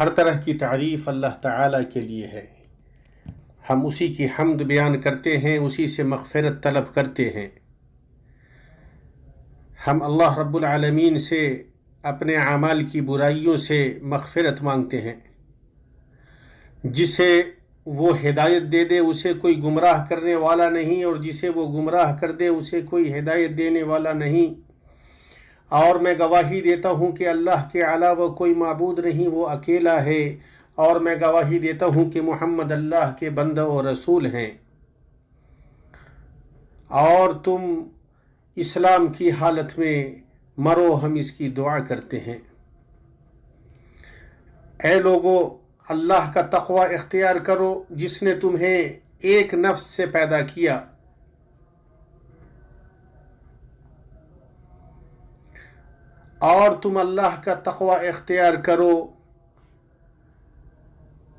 ہر طرح کی تعریف اللہ تعالیٰ کے لیے ہے۔ ہم اسی کی حمد بیان کرتے ہیں، اسی سے مغفرت طلب کرتے ہیں۔ ہم اللہ رب العالمین سے اپنے اعمال کی برائیوں سے مغفرت مانگتے ہیں۔ جسے وہ ہدایت دے دے اسے کوئی گمراہ کرنے والا نہیں، اور جسے وہ گمراہ کر دے اسے کوئی ہدایت دینے والا نہیں۔ اور میں گواہی دیتا ہوں کہ اللہ کے علاوہ کوئی معبود نہیں، وہ اکیلا ہے، اور میں گواہی دیتا ہوں کہ محمد اللہ کے بندہ و رسول ہیں۔ اور تم اسلام کی حالت میں مرو، ہم اس کی دعا کرتے ہیں۔ اے لوگو، اللہ کا تقوی اختیار کرو جس نے تمہیں ایک نفس سے پیدا کیا، اور تم اللہ کا تقوی اختیار کرو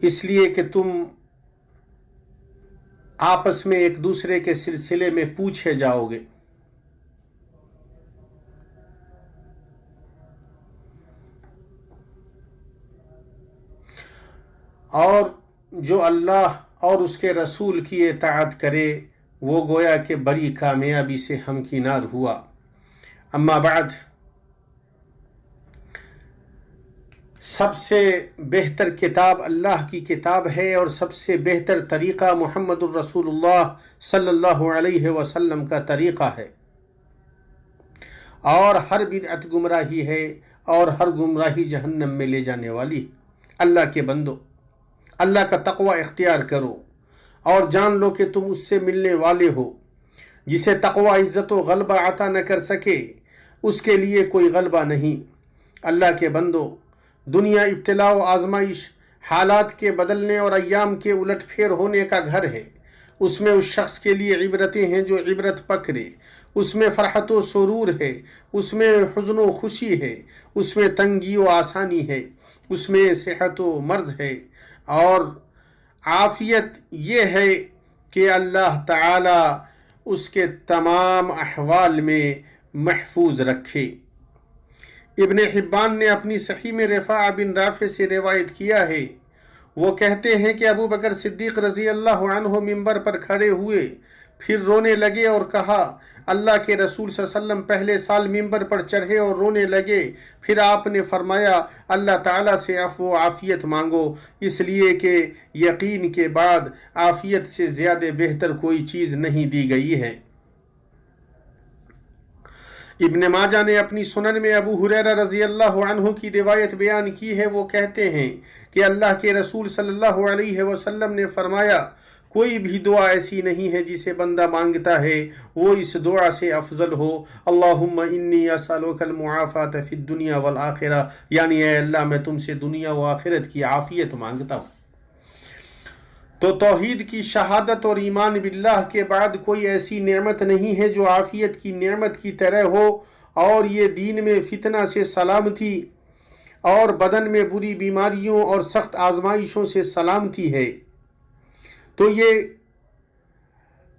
اس لیے کہ تم آپس میں ایک دوسرے کے سلسلے میں پوچھے جاؤ گے۔ اور جو اللہ اور اس کے رسول کی اطاعت کرے وہ گویا کہ بڑی کامیابی سے ہمکنار ہوا۔ اما بعد، سب سے بہتر کتاب اللہ کی کتاب ہے، اور سب سے بہتر طریقہ محمد الرسول اللہ صلی اللہ علیہ وسلم کا طریقہ ہے، اور ہر بدعت گمراہی ہے، اور ہر گمراہی جہنم میں لے جانے والی۔ اللہ کے بندو، اللہ کا تقوی اختیار کرو اور جان لو کہ تم اس سے ملنے والے ہو۔ جسے تقوی عزت و غلبہ عطا نہ کر سکے اس کے لیے کوئی غلبہ نہیں۔ اللہ کے بندو، دنیا ابتلاء و آزمائش، حالات کے بدلنے اور ایام کے الٹ پھیر ہونے کا گھر ہے۔ اس میں اس شخص کے لیے عبرتیں ہیں جو عبرت پکڑے، اس میں فرحت و سرور ہے، اس میں حزن و خوشی ہے، اس میں تنگی و آسانی ہے، اس میں صحت و مرض ہے، اور عافیت یہ ہے کہ اللہ تعالی اس کے تمام احوال میں محفوظ رکھے۔ ابن حبان نے اپنی صحیح میں رفاع بن رافع سے روایت کیا ہے، وہ کہتے ہیں کہ ابو بکر صدیق رضی اللہ عنہ منبر پر کھڑے ہوئے، پھر رونے لگے اور کہا، اللہ کے رسول صلی اللہ علیہ وسلم پہلے سال منبر پر چڑھے اور رونے لگے، پھر آپ نے فرمایا اللہ تعالیٰ سے عفو و عافیت مانگو، اس لیے کہ یقین کے بعد عافیت سے زیادہ بہتر کوئی چیز نہیں دی گئی ہے۔ ابن ماجہ نے اپنی سنن میں ابو ہریرہ رضی اللہ عنہ کی روایت بیان کی ہے، وہ کہتے ہیں کہ اللہ کے رسول صلی اللہ علیہ وسلم نے فرمایا، کوئی بھی دعا ایسی نہیں ہے جسے بندہ مانگتا ہے وہ اس دعا سے افضل ہو، اللہم انی اسألک المعافات فی الدنیا والآخرہ، یعنی اے اللہ میں تم سے دنیا و آخرت کی عافیت مانگتا ہوں۔ تو توحید کی شہادت اور ایمان باللہ کے بعد کوئی ایسی نعمت نہیں ہے جو عافیت کی نعمت کی طرح ہو، اور یہ دین میں فتنہ سے سلامتی اور بدن میں بری بیماریوں اور سخت آزمائشوں سے سلامتی ہے۔ تو یہ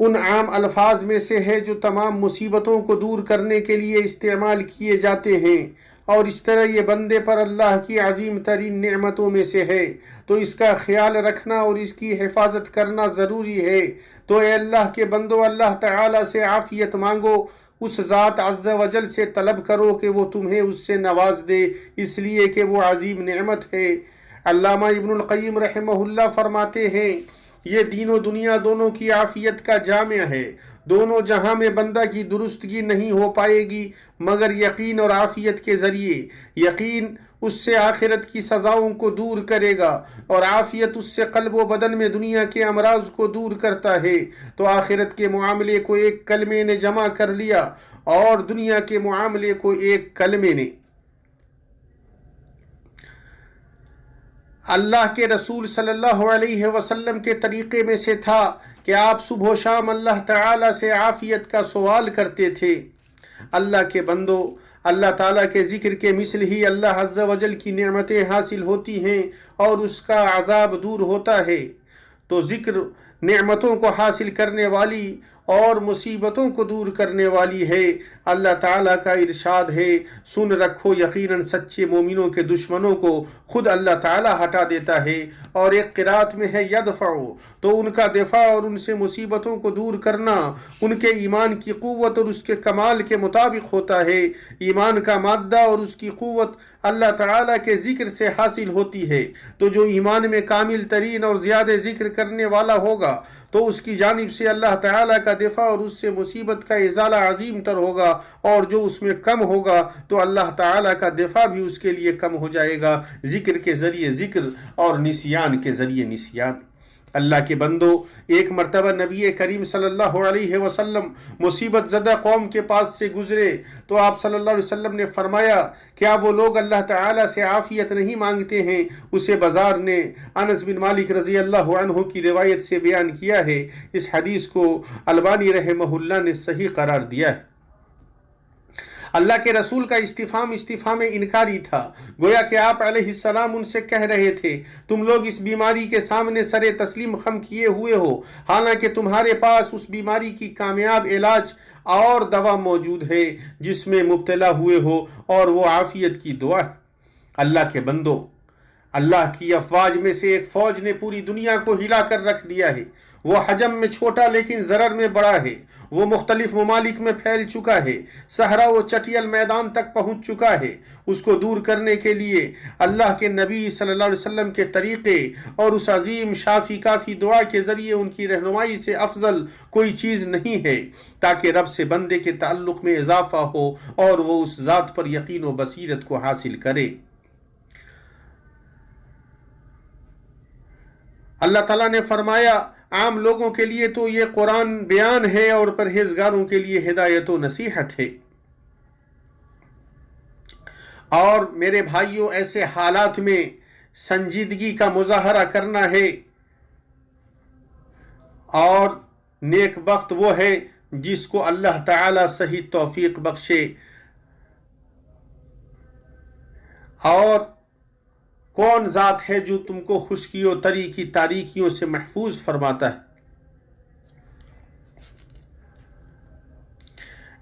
ان عام الفاظ میں سے ہے جو تمام مصیبتوں کو دور کرنے کے لیے استعمال کیے جاتے ہیں، اور اس طرح یہ بندے پر اللہ کی عظیم ترین نعمتوں میں سے ہے، تو اس کا خیال رکھنا اور اس کی حفاظت کرنا ضروری ہے۔ تو اے اللہ کے بندو، اللہ تعالیٰ سے عافیت مانگو، اس ذات عز و جل سے طلب کرو کہ وہ تمہیں اس سے نواز دے، اس لیے کہ وہ عظیم نعمت ہے۔ علامہ ابن القیم رحمہ اللہ فرماتے ہیں، یہ دین و دنیا دونوں کی عافیت کا جامع ہے، دونوں جہاں میں بندہ کی درستگی نہیں ہو پائے گی مگر یقین اور عافیت کے ذریعے۔ یقین اس سے آخرت کی سزاؤں کو دور کرے گا، اور عافیت اس سے قلب و بدن میں دنیا کے امراض کو دور کرتا ہے۔ تو آخرت کے معاملے کو ایک کلمے نے جمع کر لیا، اور دنیا کے معاملے کو ایک کلمے نے۔ اللہ کے رسول صلی اللہ علیہ وسلم کے طریقے میں سے تھا کہ آپ صبح و شام اللہ تعالیٰ سے عافیت کا سوال کرتے تھے۔ اللہ کے بندو، اللہ تعالیٰ کے ذکر کے مثل ہی اللہ عز و جل کی نعمتیں حاصل ہوتی ہیں اور اس کا عذاب دور ہوتا ہے۔ تو ذکر नेमतों को हासिल करने वाली और मुसीबतों को दूर करने वाली है। अल्लाह ताला का इरशाद है, सुन रखो यकीनन सच्चे मोमिनों के दुश्मनों को खुद अल्लाह ताला हटा देता है। और एक क़िरात में है यदफ़उ, तो उनका दिफा और उनसे मुसीबतों को दूर करना उनके ईमान की क़ुव्वत और उसके कमाल के मुताबिक होता है। ईमान का मादा और उसकी क़ुव्वत अल्लाह ताला के ज़िक्र से हासिल होती है। तो जो ईमान में कामिल तरीन और ज़्यादा ज़िक्र करने वाला होगा तो उसकी जानिब से अल्लाह ताला का दिफा और उससे मुसीबत का इज़ाला अजीम तर होगा, और जो उसमें कम होगा तो अल्लाह ताला का दिफा भी उसके लिए कम हो जाएगा, ज़िक्र के ज़रिए ज़िक्र और निसियान के ज़रिए निसियान। अल्लाह के बंदो, एक मरतबा नबी करीम सल्लल्लाहु अलैहि वसल्लम मुसीबत ज़दा कौम के पास से गुजरे तो आप सल्लल्लाहु अलैहि वसल्लम ने फरमाया, क्या वो लोग अल्लाह ताला से आफ़ियत नहीं मांगते हैं? उसे बाज़ार ने अनस बिन मालिक रज़ी अल्लाह अन्हु की रिवायत से बयान किया है। इस हदीस को अलबानी रहमहुल्लाह ने सही करार दिया है। अल्लाह के रसूल का इस्तिफ़ाम इनकारी था, गोया कि आप अलैहिस्सलाम उनसे कह रहे थे, तुम लोग इस बीमारी के सामने सरे तस्लीम खम किए हुए हो, हालांकि तुम्हारे पास उस बीमारी की कामयाब इलाज और दवा मौजूद है जिसमें मुब्तला हुए हो, और वो आफियत की दुआ है। अल्लाह के बंदो, अल्लाह की अफवाज में से एक फौज ने पूरी दुनिया को हिला कर रख दिया है। वो हजम में छोटा लेकिन ज़रर में बड़ा है। वो मुख्तलिफ ममालिक में फैल चुका है, सहरा व चटियल मैदान तक पहुँच चुका है। उसको दूर करने के लिए अल्लाह के नबी सल्लल्लाहु अलैहि वसल्लम के तरीक़े और उस अजीम शाफ़ी काफ़ी दुआ के ज़रिए उनकी रहनुमाई से अफजल कोई चीज़ नहीं है, ताकि रब से बंदे के ताल्लुक़ में इजाफ़ा हो और वो उस ज़ात पर यकीन व बसीरत को हासिल करे। अल्लाह ताला ने फरमाया, आम लोगों के लिए तो ये कुरान बयान है और परहेजगारों के लिए हिदायत व नसीहत है। और मेरे भाइयों, ऐसे हालात में संजीदगी का मुजाहरा करना है, और नेक बख्त वो है जिसको अल्लाह ताला सही तौफीक बख्शे। और कौन ज़ात है जो तुमको खुशकियों तरी की तारीकियों से महफूज फरमाता है?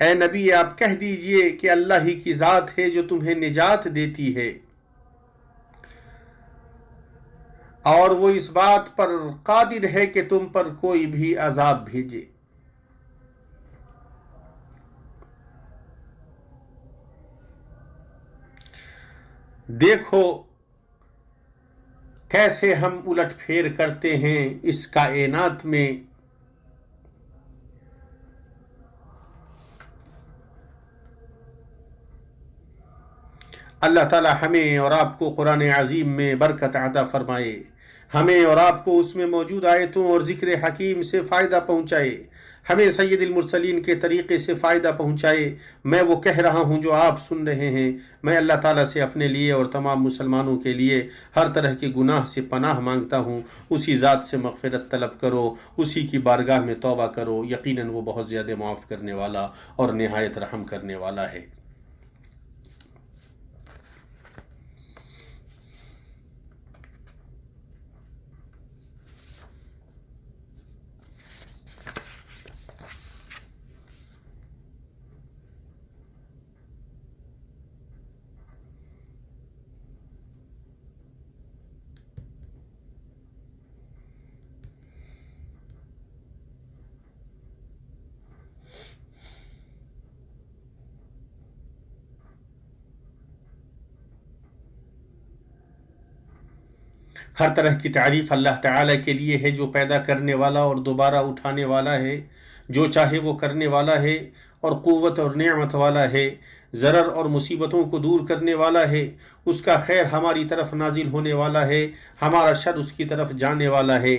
ए नबी, आप कह दीजिए कि अल्लाह ही की ज़ात है जो तुम्हें निजात देती है, और वो इस बात पर कादिर है कि तुम पर कोई भी अजाब भेजे। देखो कैसे हम उलट फेर करते हैं इस कायनात में। अल्लाह ताला हमें और आपको कुरान अज़ीम में बरकत अता फरमाए, हमें और आपको उसमें मौजूद आयतों और ज़िक्र हकीम से फ़ायदा पहुँचाए, हमें सैयदुल मुरसलीन के तरीक़े से फ़ायदा पहुँचाए। मैं वो कह रहा हूँ जो आप सुन रहे हैं। मैं अल्लाह ताला से अपने लिए और तमाम मुसलमानों के लिए हर तरह के गुनाह से पनाह मांगता हूँ। उसी ज़ात से मग़फ़िरत तलब करो, उसी की बारगाह में तौबा करो, यकीनन वो बहुत ज़्यादा माफ़ करने वाला और निहायत रहम करने वाला है। हर तरह की तारीफ़ अल्लाह ताला के लिए है, जो पैदा करने वाला और दोबारा उठाने वाला है, जो चाहे वो करने वाला है, और क़ुव्वत और नेमत वाला है, ज़रर और मुसीबतों को दूर करने वाला है। उसका खैर हमारी तरफ नाजिल होने वाला है, हमारा शर उसकी तरफ जाने वाला है।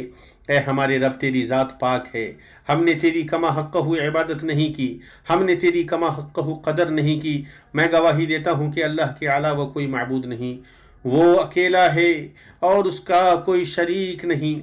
ए हमारे रब, तेरी ज़ात पाक है। हमने तेरी कमा हक़्क़हु इबादत नहीं की, हमने तेरी कमा हक़्क़हु क़दर नहीं की। मैं गवाही देता हूँ कि अल्लाह के अलावा कोई माबूद नहीं, वो अकेला है और उसका कोई शरीक नहीं।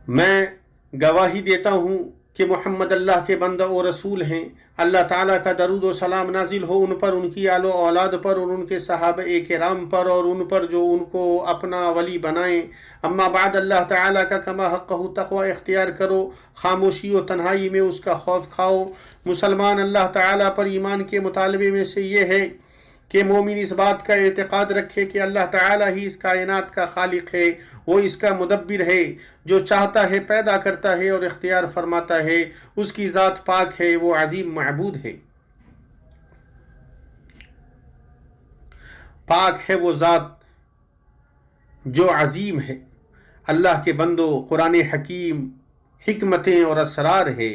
मैं गवाही देता हूँ कि मोहम्मद अल्लाह के बंदा और रसूल हैं। अल्लाह ताला का दरूद व सलाम नाजिल हो उन पर, उनकी आलो औलाद पर और उनके सहाबे किराम पर और उन पर जो उनको अपना वली बनाएं। अम्मा बाद, अल्लाह ताला का कमा हक़्क़हु तक़वा इख्तियार करो, खामोशी व तन्हाई में उसका खौफ खाओ। मुसलमान अल्लाह ताला पर ईमान के मुतालबे में से ये है कि मोमिन इस बात का एतक़ाद रखे कि अल्लाह ताला ही इस कायनात का खालिक है, वो इसका मुदब्बिर है, जो चाहता है पैदा करता है और इख्तियार फरमाता है, उसकी ज़ात पाक है, वो अजीम मअबूद है। पाक है वो ज़ात जो अजीम है। अल्लाह के बंदो, कुरान हकीम हिकमतें और असरार है,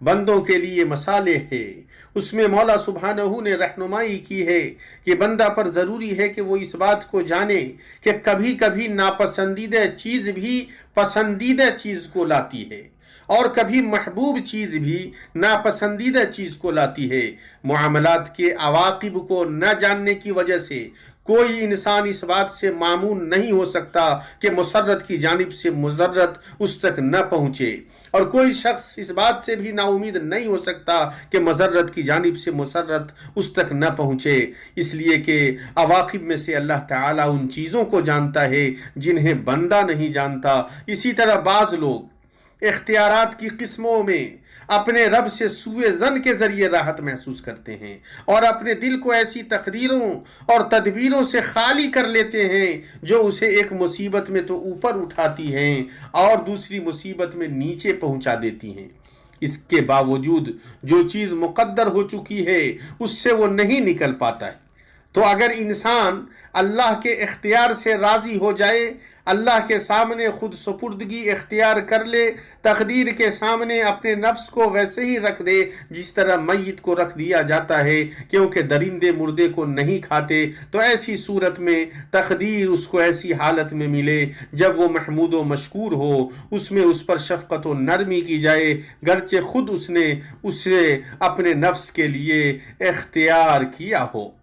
बंदों के लिए मसाले है। उसमें मौला सुब्हानहू ने रहनुमाई की है कि बंदा पर ज़रूरी है कि वो इस बात को जाने कि कभी कभी नापसंदीदा चीज़ भी पसंदीदा चीज़ को लाती है और कभी महबूब चीज़ भी नापसंदीदा चीज़ को लाती है। मुआमलात के अवाक़िब को न जानने की वजह से कोई इंसान इस बात से मामून नहीं हो सकता कि मुसर्रत की जानिब से मुज़र्रत उस तक न पहुँचे, और कोई शख्स इस बात से भी नाउमीद नहीं हो सकता कि मज़र्रत की जानिब से मुसर्रत उस तक न पहुँचे, इसलिए कि अवाक़िब में से अल्लाह ताला उन चीज़ों को जानता है जिन्हें बंदा नहीं जानता। इसी तरह बाज़ लोग इख्तियारात की किस्मों में अपने रब से सूए ज़न के ज़रिए राहत महसूस करते हैं और अपने दिल को ऐसी तकदीरों और तदबीरों से खाली कर लेते हैं जो उसे एक मुसीबत में तो ऊपर उठाती हैं और दूसरी मुसीबत में नीचे पहुंचा देती हैं। इसके बावजूद जो चीज़ मुक़द्दर हो चुकी है उससे वो नहीं निकल पाता है। तो अगर इंसान अल्लाह के इख्तियार से राज़ी हो जाए, अल्लाह के सामने खुद सुपुर्दगी इख्तियार कर ले, तकदीर के सामने अपने नफ्स को वैसे ही रख दे जिस तरह मय्यत को रख दिया जाता है, क्योंकि दरिंदे मुर्दे को नहीं खाते, तो ऐसी सूरत में तकदीर उसको ऐसी हालत में मिले जब वो महमूद व मशकूर हो, उसमें उस पर शफ़क़त व नरमी की जाए, गरचे खुद उसने उसे अपने नफ्स के लिए इख्तियार किया हो।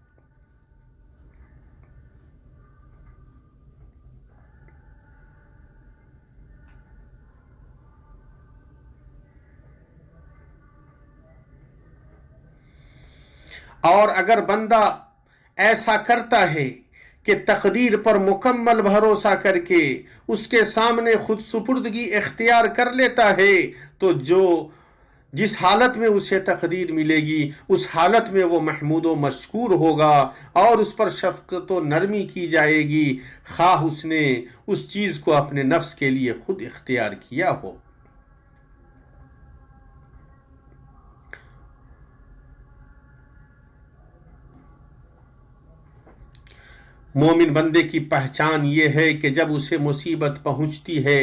और अगर बंदा ऐसा करता है कि तकदीर पर मुकम्मल भरोसा करके उसके सामने खुद सुपुर्दगी इख्तियार कर लेता है, तो जो जिस हालत में उसे तकदीर मिलेगी उस हालत में वो महमूद व मशकूर होगा और उस पर शफ़क़त व नरमी की जाएगी, खाह उसने उस चीज़ को अपने नफ्स के लिए खुद इख्तियार किया हो। मोमिन बंदे की पहचान ये है कि जब उसे मुसीबत पहुंचती है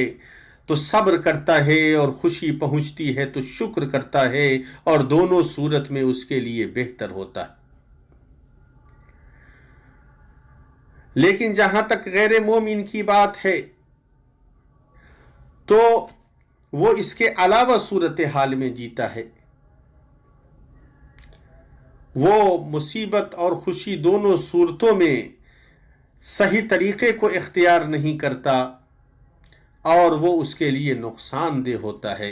तो सब्र करता है और खुशी पहुंचती है तो शुक्र करता है, और दोनों सूरत में उसके लिए बेहतर होता है। लेकिन जहां तक गैर मोमिन की बात है तो वो इसके अलावा सूरत हाल में जीता है। वो मुसीबत और खुशी दोनों सूरतों में सही तरीक़े को इख्तियार नहीं करता और वो उसके लिए नुकसानदेह होता है।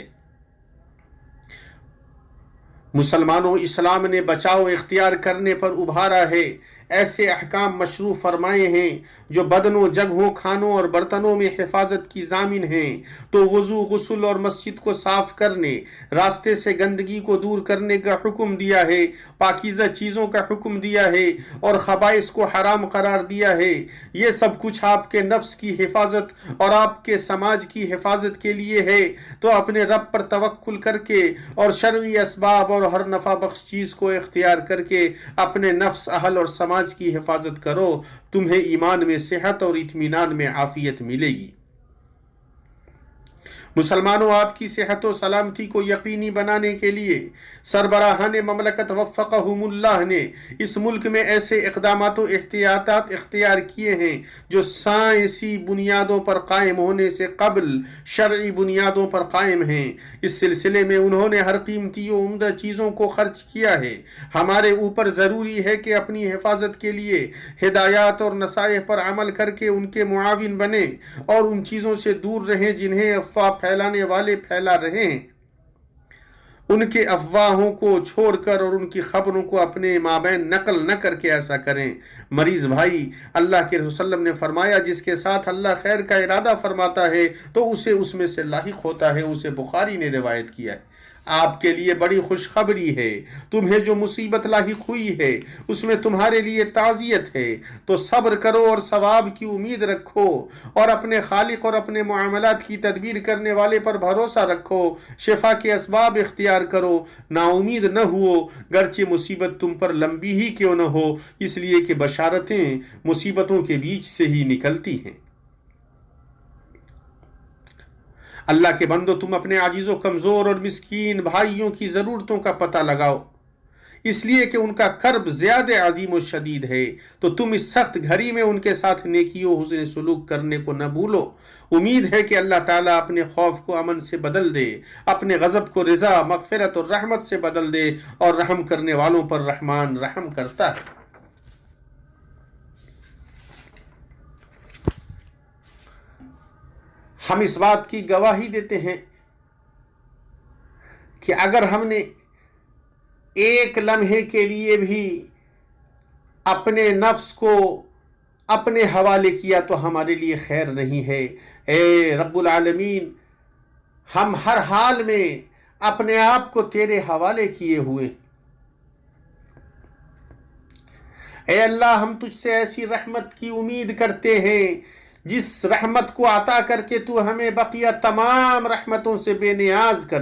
मुसलमानों, इस्लाम ने बचाव इख्तियार करने पर उभारा है, ऐसे अहकाम मशरू फरमाए हैं जो बदनों, जगहों, खानों और बर्तनों में हिफाजत की ज़ामिन हैं। तो वज़ू, गुस्ल और मस्जिद को साफ़ करने, रास्ते से गंदगी को दूर करने का हुक्म दिया है, पाकीज़ा चीज़ों का हुक्म दिया है और ख़बाइस को हराम करार दिया है। ये सब कुछ आपके नफ्स की हिफाजत और आपके समाज की हिफाजत के लिए है। तो अपने रब पर तवक्कुल करके और शरई असबाब और हर नफ़ा बख्श चीज़ को इख्तियार करके अपने नफ्स, अहल और समाज की हिफाजत करो, तुम्हें ईमान में सेहत और इत्मीनान में आफियत मिलेगी। मुसलमानों, आपकी सेहत व सलामती को यकीनी बनाने के लिए सरबराहान ममलकत वफ़क़हुमुल्लाह ने इस मुल्क में ऐसे इक़दामात व एहतियातात इख्तियार किए हैं जो साइंसी बुनियादों पर कायम होने से कबल शरई बुनियादों पर कायम हैं। इस सिलसिले में उन्होंने हर कीमती व उम्दा चीज़ों को खर्च किया है। हमारे ऊपर ज़रूरी है कि अपनी हिफाजत के लिए हिदायत और नसाइह पर अमल करके उनके मुआविन बने और उन चीज़ों से दूर रहें जिन्हें अफ़वाह फैलाने वाले फैला रहे हैं। उनके अफवाहों को छोड़कर और उनकी खबरों को अपने माबैन नकल न करके ऐसा करें। मरीज भाई, अल्लाह के रसूल सल्लल्लाहु अलैहि वसल्लम ने फरमाया जिसके साथ अल्लाह खैर का इरादा फरमाता है तो उसे उसमें से लाहिक होता है। उसे बुखारी ने रिवायत किया है। आपके लिए बड़ी खुशखबरी है, तुम्हें जो मुसीबत लाहिक हुई है उसमें तुम्हारे लिए ताज़ियत है, तो सब्र करो और सवाब की उम्मीद रखो और अपने खालिक और अपने मुआमलात की तदबीर करने वाले पर भरोसा रखो। शिफा के असबाब इख्तियार करो, नाउमीद न हुओ, गर्चे मुसीबत तुम पर लंबी ही क्यों न हो, इसलिए कि बशारतें मुसीबतों के बीच से ही निकलती हैं। अल्लाह के बंदो, तुम अपने आजिज़ो कमज़ोर और मिस्कीन भाइयों की ज़रूरतों का पता लगाओ, इसलिए कि उनका कर्ब ज़्यादा अजीम और शदीद है। तो तुम इस सख्त घड़ी में उनके साथ नेकियों हुस्न सलूक करने को न भूलो। उम्मीद है कि अल्लाह ताला अपने खौफ को अमन से बदल दे, अपने गज़ब को रिज़ा, मग़फ़िरत और रहमत से बदल दे, और रहम करने वालों पर रहमान रहम करता है। हम इस बात की गवाही देते हैं कि अगर हमने एक लम्हे के लिए भी अपने नफ्स को अपने हवाले किया तो हमारे लिए खैर नहीं है। ए रब्बुल आलमीन, हम हर हाल में अपने आप को तेरे हवाले किए हुए। ए अल्लाह, हम तुझसे ऐसी रहमत की उम्मीद करते हैं जिस रहमत को अता करके तू हमें बकिया तमाम रहमतों से बेनियाज कर